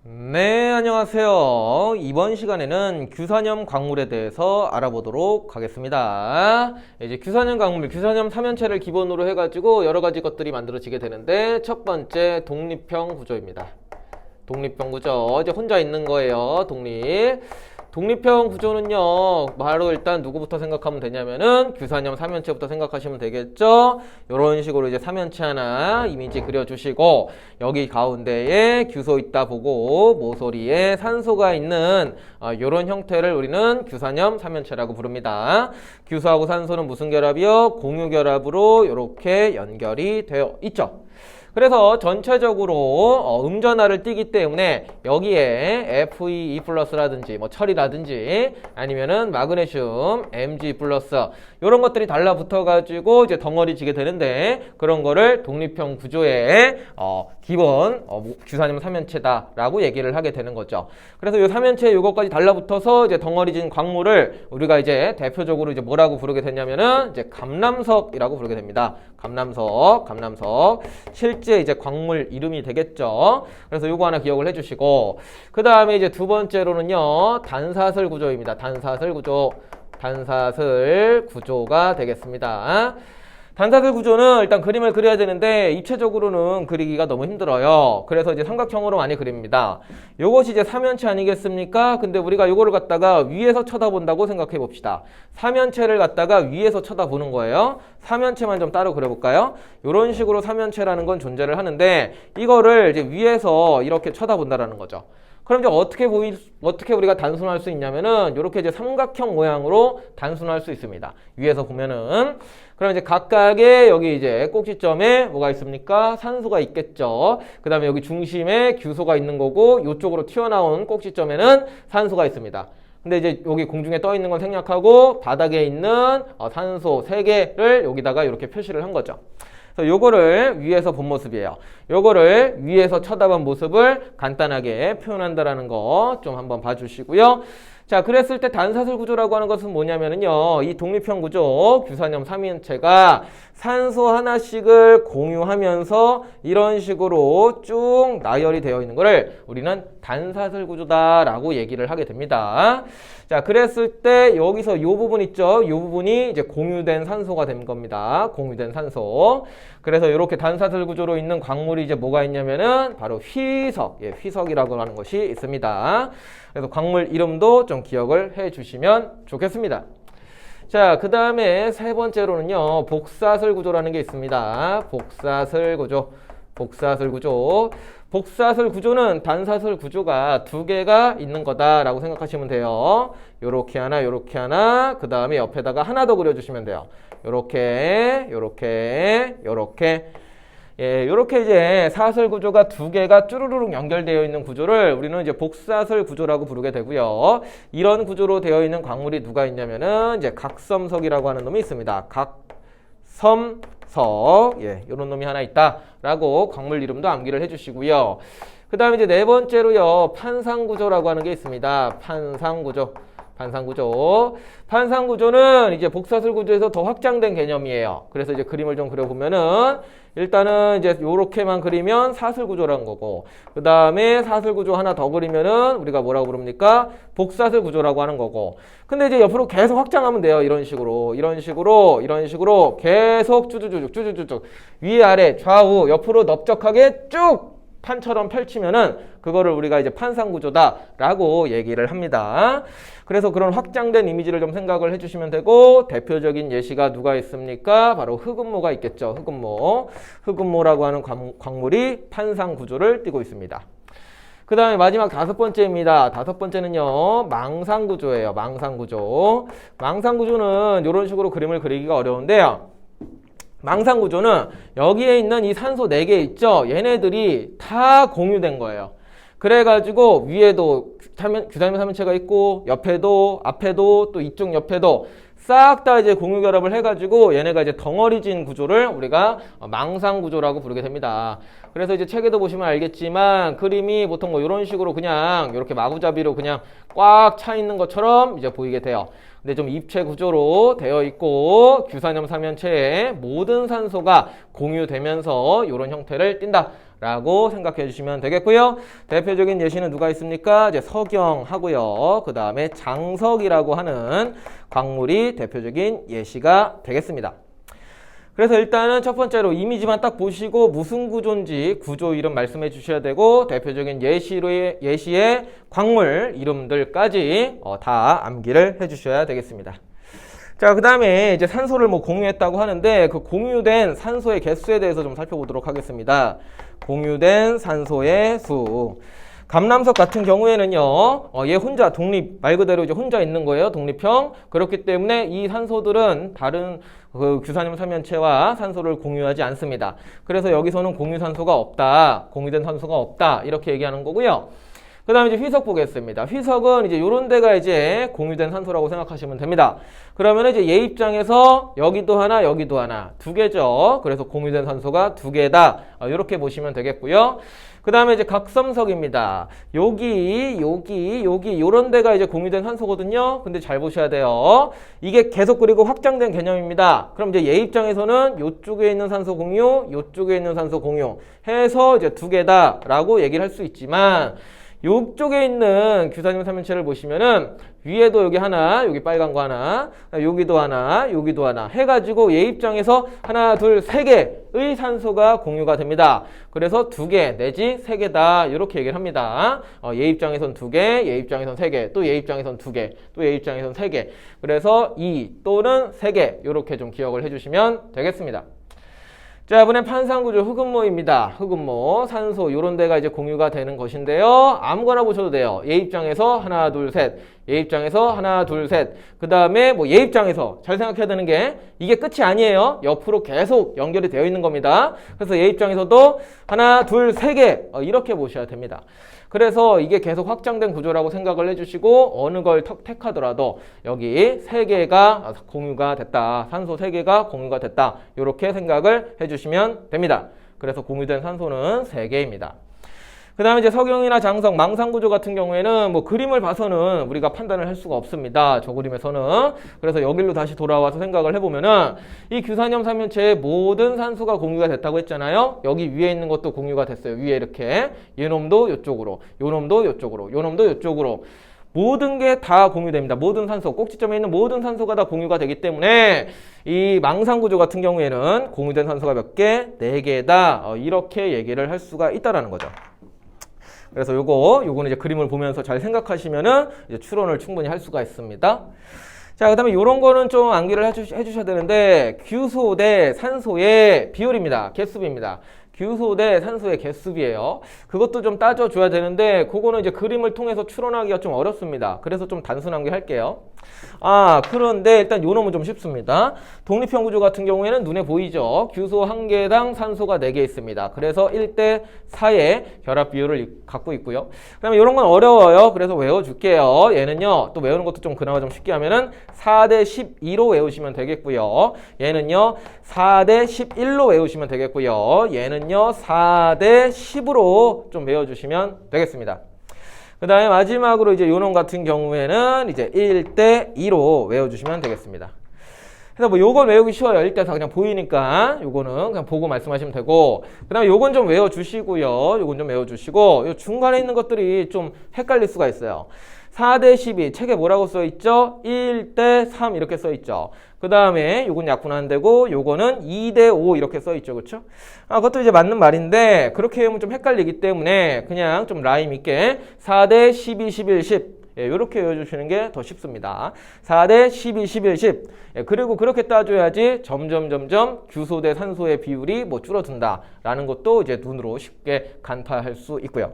네, 안녕하세요. 이번 시간에는 규산염 광물에 대해서 알아보도록 하겠습니다. 이제 규산염 광물, 규산염 삼연체를 기본으로 해가지고 여러 가지 것들이 만들어지게 되는데 첫 번째 독립형 구조입니다. 독립형 구조. 이제 혼자 있는 거예요. 독립형 구조는요, 바로 일단 누구부터 생각하면 되냐면은 규산염 삼연체부터 생각하시면 되겠죠. 이런 식으로 이제 삼연체 하나 이미지 그려주시고 여기 가운데에 규소 있다 보고 모서리에 산소가 있는 이런 형태를 우리는 규산염 삼연체라고 부릅니다. 규소하고 산소는 무슨 결합이요? 공유 결합으로 이렇게 연결이 되어 있죠. 그래서 전체적으로 음전하를 띠기 때문에 여기에 FeE 플러스라든지 뭐 철이라든지 아니면은 마그네슘 Mg 플러스 이런 것들이 달라붙어 가지고 이제 덩어리지게 되는데 그런 거를 독립형 구조의 기본 규산염 삼연체다라고 얘기를 하게 되는 거죠. 그래서 이 삼연체 요것까지 달라붙어서 이제 덩어리진 광물을 우리가 이제 대표적으로 이제 뭐라고 부르게 되냐면은 이제 감남석이라고 부르게 됩니다. 감남석. 실제 이제 광물 이름이 되겠죠. 그래서 요거 하나 기억을 해주시고 그 다음에 이제 두 번째로는요 단사슬 구조입니다. 단사슬 구조가 되겠습니다. 단사슬 구조는 일단 그림을 그려야 되는데 입체적으로는 그리기가 너무 힘들어요. 그래서 이제 삼각형으로 많이 그립니다. 요것이 이제 삼연체 아니겠습니까? 근데 우리가 요거를 갖다가 위에서 쳐다본다고 생각해 봅시다. 삼연체를 갖다가 위에서 쳐다보는 거예요. 삼연체만 좀 따로 그려볼까요? 요런 식으로 삼연체라는 건 존재를 하는데 이거를 이제 위에서 이렇게 쳐다본다라는 거죠. 그럼 이제 어떻게 우리가 단순화할 수 있냐면은 이렇게 이제 삼각형 모양으로 단순화할 수 있습니다. 위에서 보면은 그럼 이제 각각의 여기 이제 꼭지점에 뭐가 있습니까? 산소가 있겠죠. 그 다음에 여기 중심에 규소가 있는 거고 이쪽으로 튀어나온 꼭지점에는 산소가 있습니다. 근데 이제 여기 공중에 떠 있는 건 생략하고 바닥에 있는 산소 3개를 여기다가 이렇게 표시를 한 거죠. 그래서 요거를 위에서 본 모습이에요. 요거를 위에서 쳐다본 모습을 간단하게 표현한다라는 거 좀 한번 봐주시고요. 자, 그랬을 때 단사슬 구조라고 하는 것은 뭐냐면은요, 이 독립형 구조, 규산염 삼연체가 산소 하나씩을 공유하면서 이런 식으로 쭉 나열이 되어 있는 거를 우리는 단사슬 구조다라고 얘기를 하게 됩니다. 자, 그랬을 때 여기서 요 부분 있죠? 요 부분이 이제 공유된 산소가 된 겁니다. 공유된 산소. 그래서 이렇게 단사슬 구조로 있는 광물이 이제 뭐가 있냐면은 바로 휘석, 휘석이라고 하는 것이 있습니다. 그래서 광물 이름도 좀 기억을 해 주시면 좋겠습니다. 자, 그 다음에 세 번째로는요, 복사슬 구조라는 게 있습니다. 복사슬 구조는 단사슬 구조가 2개가 있는 거다라고 생각하시면 돼요. 요렇게 하나, 그 다음에 옆에다가 하나 더 그려주시면 돼요. 요렇게. 예, 요렇게 이제 사슬 구조가 2개가 쭈루루룩 연결되어 있는 구조를 우리는 이제 복사슬 구조라고 부르게 되고요. 이런 구조로 되어 있는 광물이 누가 있냐면은 이제 각섬석이라고 하는 놈이 있습니다. 각섬석. 예, 요런 놈이 하나 있다라고 광물 이름도 암기를 해 주시고요. 그 다음에 이제 네 번째로요, 판상구조라고 하는 게 있습니다. 판상구조는 이제 복사슬 구조에서 더 확장된 개념이에요. 그래서 이제 그림을 좀 그려보면은 일단은 이제 요렇게만 그리면 사슬 구조라는 거고 그 다음에 사슬 구조 하나 더 그리면은 우리가 뭐라고 부릅니까? 복사슬 구조라고 하는 거고 근데 이제 옆으로 계속 확장하면 돼요. 이런 식으로 계속 쭈쭈쭈쭉 위에 아래 좌우 옆으로 넓적하게 쭉 판처럼 펼치면은 그거를 우리가 이제 판상구조다라고 얘기를 합니다. 그래서 그런 확장된 이미지를 좀 생각을 해주시면 되고 대표적인 예시가 누가 있습니까? 바로 흑음모가 있겠죠. 흑음모라고 하는 광물이 판상구조를 띠고 있습니다. 그 다음에 마지막 5번째입니다. 5번째는요, 망상구조예요. 망상구조는 이런 식으로 그림을 그리기가 어려운데요. 망상구조는 여기에 있는 이 산소 4개 있죠? 얘네들이 다 공유된 거예요. 그래가지고 위에도 규산염 삼연체가 있고 옆에도 앞에도 또 이쪽 옆에도 싹 다 이제 공유 결합을 해가지고 얘네가 이제 덩어리진 구조를 우리가 망상구조라고 부르게 됩니다. 그래서 이제 책에도 보시면 알겠지만 그림이 보통 뭐 이런 식으로 그냥 이렇게 마구잡이로 그냥 꽉 차 있는 것처럼 이제 보이게 돼요. 근데 좀 입체 구조로 되어 있고 규산염 삼연체에 모든 산소가 공유되면서 이런 형태를 띈다 라고 생각해 주시면 되겠고요. 대표적인 예시는 누가 있습니까? 이제 석영하고요. 그 다음에 장석이라고 하는 광물이 대표적인 예시가 되겠습니다. 그래서 일단은 첫 번째로 이미지만 딱 보시고 무슨 구조인지 구조 이름 말씀해 주셔야 되고 대표적인 예시의 광물 이름들까지 다 암기를 해 주셔야 되겠습니다. 자, 그 다음에 이제 산소를 뭐 공유했다고 하는데 그 공유된 산소의 개수에 대해서 좀 살펴보도록 하겠습니다. 공유된 산소의 수. 감람석 같은 경우에는요, 얘 혼자 독립, 말 그대로 이제 혼자 있는 거예요. 독립형. 그렇기 때문에 이 산소들은 다른 그 규산염 삼연체와 산소를 공유하지 않습니다. 그래서 여기서는 공유산소가 없다, 공유된 산소가 없다, 이렇게 얘기하는 거고요. 그 다음에 이제 휘석 보겠습니다. 휘석은 이제 요런 데가 이제 공유된 산소라고 생각하시면 됩니다. 그러면 이제 얘 입장에서 여기도 하나, 여기도 하나, 두 개죠. 그래서 공유된 산소가 두 개다. 이렇게 보시면 되겠고요. 그 다음에 이제 각섬석입니다. 여기 요런 데가 이제 공유된 산소거든요. 근데 잘 보셔야 돼요. 이게 계속 그리고 확장된 개념입니다. 그럼 이제 얘 입장에서는 요쪽에 있는 산소 공유, 요쪽에 있는 산소 공유 해서 이제 두 개다라고 얘기를 할 수 있지만 요쪽에 있는 규산염 삼연체를 보시면은 위에도 여기 하나, 여기 빨간 거 하나, 여기도 하나, 여기도 하나 해가지고 얘 입장에서 하나, 둘, 세 개의 산소가 공유가 됩니다. 그래서 두 개 내지 세 개다 이렇게 얘기를 합니다. 얘 입장에선 두 개, 얘 입장에선 세 개, 또 얘 입장에선 두 개, 또 얘 입장에선 세 개. 그래서 2 또는 세 개 이렇게 좀 기억을 해주시면 되겠습니다. 자, 이번엔 판상구조 흑음모입니다. 흑음모, 산소 요런 데가 이제 공유가 되는 것인데요. 아무거나 보셔도 돼요. 얘 입장에서 하나, 둘, 셋. 얘 입장에서 하나, 둘, 셋. 그 다음에 뭐 얘 입장에서 잘 생각해야 되는 게 이게 끝이 아니에요. 옆으로 계속 연결이 되어 있는 겁니다. 그래서 얘 입장에서도 하나, 둘, 세 개 이렇게 보셔야 됩니다. 그래서 이게 계속 확장된 구조라고 생각을 해주시고 어느 걸 택하더라도 여기 세 개가 공유가 됐다. 산소 세 개가 공유가 됐다. 이렇게 생각을 해주시면 됩니다. 그래서 공유된 산소는 세 개입니다. 그 다음에 이제 석영이나 장석, 망상구조 같은 경우에는 뭐 그림을 봐서는 우리가 판단을 할 수가 없습니다. 저 그림에서는. 그래서 여기로 다시 돌아와서 생각을 해보면은 이 규산염 삼연체의 모든 산소가 공유가 됐다고 했잖아요. 여기 위에 있는 것도 공유가 됐어요. 위에 이렇게. 얘놈도 이쪽으로, 요놈도 이쪽으로, 요놈도 이쪽으로. 모든 게 다 공유됩니다. 모든 산소, 꼭지점에 있는 모든 산소가 다 공유가 되기 때문에 이 망상구조 같은 경우에는 공유된 산소가 몇 개? 4개다. 이렇게 얘기를 할 수가 있다라는 거죠. 그래서 요거는 이제 그림을 보면서 잘 생각하시면은 이제 추론을 충분히 할 수가 있습니다. 자, 그 다음에 요런 거는 좀 암기를 해주셔야 되는데, 규소 대 산소의 비율입니다. 개수비입니다. 규소 대 산소의 개수비예요. 그것도 좀 따져줘야 되는데, 그거는 이제 그림을 통해서 추론하기가 좀 어렵습니다. 그래서 좀 단순 암기할게요. 그런데 일단 요 놈은 좀 쉽습니다. 독립형 구조 같은 경우에는 눈에 보이죠. 규소 한 개당 산소가 4개 있습니다. 그래서 1대 4의 결합 비율을 갖고 있고요. 그 다음에 이런 건 어려워요. 그래서 외워줄게요. 얘는요, 또 외우는 것도 좀 그나마 좀 쉽게 하면은 4대 12로 외우시면 되겠고요. 얘는요, 4대 11로 외우시면 되겠고요. 얘는요, 4대 10으로 좀 외워주시면 되겠습니다. 그 다음에 마지막으로 이제 요놈 같은 경우에는 이제 1대 2로 외워주시면 되겠습니다. 그래서 뭐 요건 외우기 쉬워요. 1대 4 그냥 보이니까 요거는 그냥 보고 말씀하시면 되고, 그 다음에 요건 좀 외워주시고요. 요건 좀 외워주시고, 요 중간에 있는 것들이 좀 헷갈릴 수가 있어요. 4대 12 책에 뭐라고 써있죠? 1대 3 이렇게 써있죠. 그 다음에 요건 약분 안 되고 요거는 2대 5 이렇게 써있죠. 그렇죠? 그것도 이제 맞는 말인데 그렇게 하면 좀 헷갈리기 때문에 그냥 좀 라임 있게 4대 12, 11, 10 이렇게 외워주시는 게 더 쉽습니다. 4대 12, 11, 10 그리고 그렇게 따져야지 점점 규소 대 산소의 비율이 뭐 줄어든다 라는 것도 이제 눈으로 쉽게 간파할 수 있고요.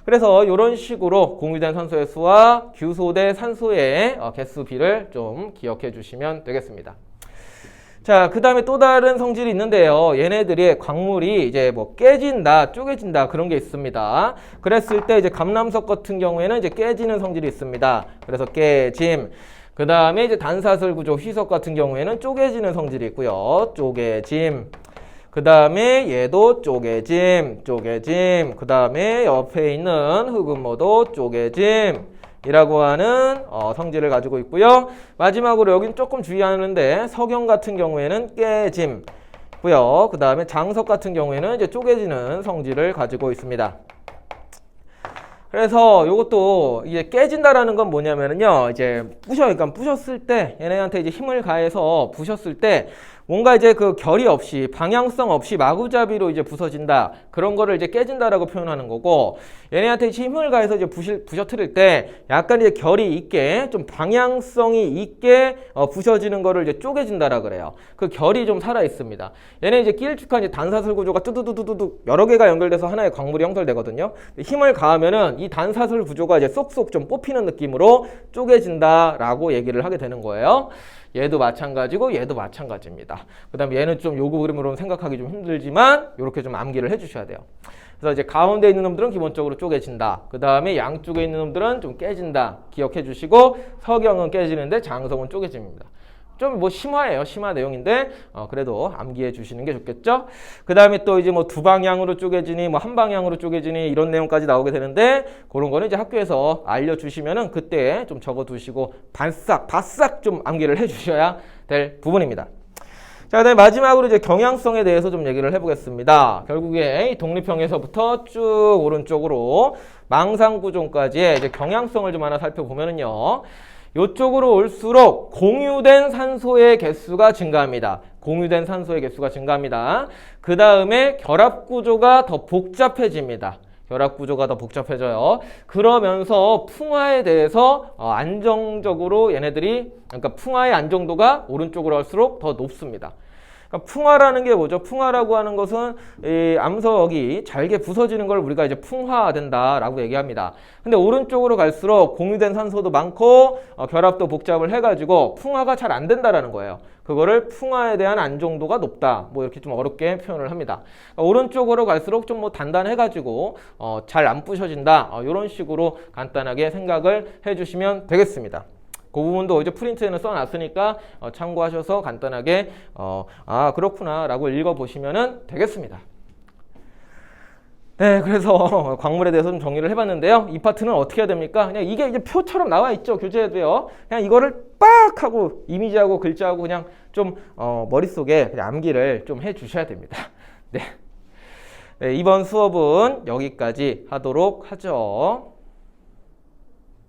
그래서 이런 식으로 공유된 산소의 수와 규소 대 산소의 개수비를 좀 기억해 주시면 되겠습니다. 자, 그 다음에 또 다른 성질이 있는데요. 얘네들이 광물이 이제 뭐 깨진다, 쪼개진다 그런 게 있습니다. 그랬을 때 이제 감람석 같은 경우에는 이제 깨지는 성질이 있습니다. 그래서 깨짐. 그 다음에 이제 단사슬 구조 휘석 같은 경우에는 쪼개지는 성질이 있고요. 쪼개짐. 그 다음에 얘도 쪼개짐. 그 다음에 옆에 있는 흑음모도 쪼개짐. 이라고 하는 성질을 가지고 있고요. 마지막으로 여긴 조금 주의하는데 석영 같은 경우에는 깨짐 고요. 그 다음에 장석 같은 경우에는 이제 쪼개지는 성질을 가지고 있습니다. 그래서 이것도 이제 깨진다라는 건 뭐냐면은요, 이제 그러니까 부셨을 때 얘네한테 이제 힘을 가해서 부셨을 때 뭔가 이제 그 결이 없이 방향성 없이 마구잡이로 이제 부서진다, 그런 거를 이제 깨진다라고 표현하는 거고, 얘네한테 힘을 가해서 이제 부셔뜨릴 때 약간 이제 결이 있게 좀 방향성이 있게 부셔지는 거를 이제 쪼개진다라 그래요. 그 결이 좀 살아 있습니다. 얘네 이제 길쭉한 이제 단사슬 구조가 뚜두두두두 여러 개가 연결돼서 하나의 광물이 형성되거든요. 힘을 가하면은 이 단사슬 구조가 이제 쏙쏙 좀 뽑히는 느낌으로 쪼개진다라고 얘기를 하게 되는 거예요. 얘도 마찬가지고 얘도 마찬가지입니다. 그 다음에 얘는 좀 요거 그림으로는 생각하기 좀 힘들지만 이렇게 좀 암기를 해주셔야 돼요. 그래서 이제 가운데 있는 놈들은 기본적으로 쪼개진다. 그 다음에 양쪽에 있는 놈들은 좀 깨진다. 기억해 주시고, 석영은 깨지는데 장성은 쪼개집니다. 좀 뭐 심화예요. 심화 내용인데 그래도 암기해 주시는 게 좋겠죠. 그 다음에 또 이제 뭐 두 방향으로 쪼개지니 뭐 한 방향으로 쪼개지니 이런 내용까지 나오게 되는데, 그런 거는 이제 학교에서 알려주시면은 그때 좀 적어두시고 바싹 좀 암기를 해 주셔야 될 부분입니다. 자, 그다음에 마지막으로 이제 경향성에 대해서 좀 얘기를 해보겠습니다. 결국에 이 독립형에서부터 쭉 오른쪽으로 망상구종까지의 이제 경향성을 좀 하나 살펴보면은요, 이쪽으로 올수록 공유된 산소의 개수가 증가합니다. 공유된 산소의 개수가 증가합니다. 그 다음에 결합구조가 더 복잡해집니다. 결합구조가 더 복잡해져요. 그러면서 풍화에 대해서 안정적으로 얘네들이, 그러니까 풍화의 안정도가 오른쪽으로 할수록 더 높습니다. 그러니까 풍화라는 게 뭐죠? 풍화라고 하는 것은 이 암석이 잘게 부서지는 걸 우리가 이제 풍화된다라고 얘기합니다. 근데 오른쪽으로 갈수록 공유된 산소도 많고 결합도 복잡을 해가지고 풍화가 잘 안 된다라는 거예요. 그거를 풍화에 대한 안정도가 높다, 뭐 이렇게 좀 어렵게 표현을 합니다. 그러니까 오른쪽으로 갈수록 좀 뭐 단단해가지고 잘 안 부셔진다, 이런 식으로 간단하게 생각을 해주시면 되겠습니다. 그 부분도 이제 프린트에는 써놨으니까 참고하셔서 간단하게 그렇구나 라고 읽어보시면 되겠습니다. 네, 그래서 광물에 대해서 좀 정리를 해봤는데요. 이 파트는 어떻게 해야 됩니까? 그냥 이게 이제 표처럼 나와 있죠, 교재에도요. 그냥 이거를 빡 하고 이미지하고 글자하고 그냥 좀 머릿속에 그냥 암기를 좀 해주셔야 됩니다. 네. 네, 이번 수업은 여기까지 하도록 하죠.